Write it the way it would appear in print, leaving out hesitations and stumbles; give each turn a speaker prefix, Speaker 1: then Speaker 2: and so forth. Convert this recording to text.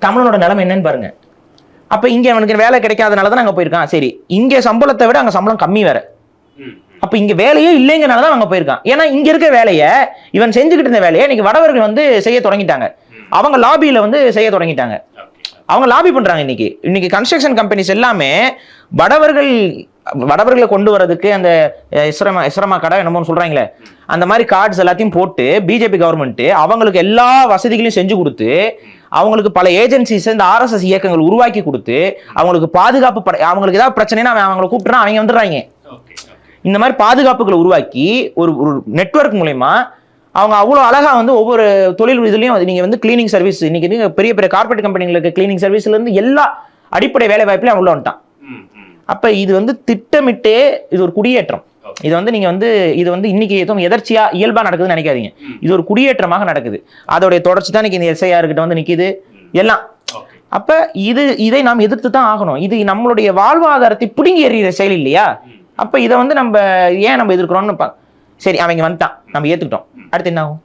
Speaker 1: தமிழனோட நிலைமை என்னன்னு பாருங்க. அப்ப இங்க அவனுக்கு வேலை கிடைக்காதனாலதான் அங்க போயிருக்கான். சரி, இங்க சம்பளத்தை விட அங்க சம்பளம் கம்மி வேற. அப்ப இங்க வேலையே இல்லைங்கனாலதான் அங்க போயிருக்கான். ஏன்னா இங்க இருக்க வேலையை, இவன் செஞ்சுக்கிட்டு இருந்த வேலையை இன்னைக்கு வடவர்கள் வந்து செய்ய தொடங்கிட்டாங்க. அவங்க லாபியில வந்து செய்ய தொடங்கிட்டாங்க. அவங்க லாபி பண்றாங்க. இன்னைக்கு கன்ஸ்ட்ரக்ஷன் கம்பெனிஸ் எல்லாமே வடவர்களை கொண்டு வரதுக்கு அந்த இஸ்ரமா கடை என்னமோ சொல்றாங்களே, அந்த மாதிரி கார்ட்ஸ் எல்லாத்தையும் போட்டு பிஜேபி கவர்மெண்ட் அவங்களுக்கு எல்லா வசதிகளையும் செஞ்சு கொடுத்து, அவங்களுக்கு பல ஏஜென்சிஸ் இந்த RSS இயக்கங்கள் உருவாக்கி கொடுத்து, அவங்களுக்கு பாதுகாப்பு அவங்களுக்கு ஏதாவது பிரச்சனைனா அவங்களை கூப்பிட்டுறான், அவங்க வந்துடுறாங்க. இந்த மாதிரி பாதுகாப்புகளை உருவாக்கி ஒரு நெட்வொர்க் மூலமா அவங்க அவ்வளோ அழகா வந்து ஒவ்வொரு தொழில் இதுலையும் நீங்க வந்து கிளீனிங் சர்வீஸ், இன்னைக்கு பெரிய பெரிய கார்பரேட் கம்பெனிகளுக்கு கிளீனிங் சர்வீஸ்ல இருந்து எல்லா அடிப்படை வேலை வாய்ப்புலையும் அவன் உள்ள வந்துட்டான். அப்ப இது வந்து திட்டமிட்டே இது ஒரு குடியேற்றம். இது வந்து நீங்க வந்து இது வந்து இன்னைக்கு எதுவும் எதர்ச்சியா இயல்பா நடக்குதுன்னு நினைக்காதீங்க. இது ஒரு குடியேற்றமாக நடக்குது. அதோடைய தொடர்ச்சி தான் இன்னைக்கு இந்த SIR கிட்ட வந்து நிக்குது எல்லாம். அப்ப இதை நாம் எதிர்த்து தான் ஆகணும். இது நம்மளுடைய வாழ்வாதாரத்தை பிடுங்கி எறிகிற செயல் இல்லையா? அப்ப இதை வந்து நம்ம ஏன் எதிர்க்கிறோம்னு சரி, அவங்க வந்துட்டான், நம்ம ஏத்துக்கிட்டோம், அடுத்து என்ன ஆகும்?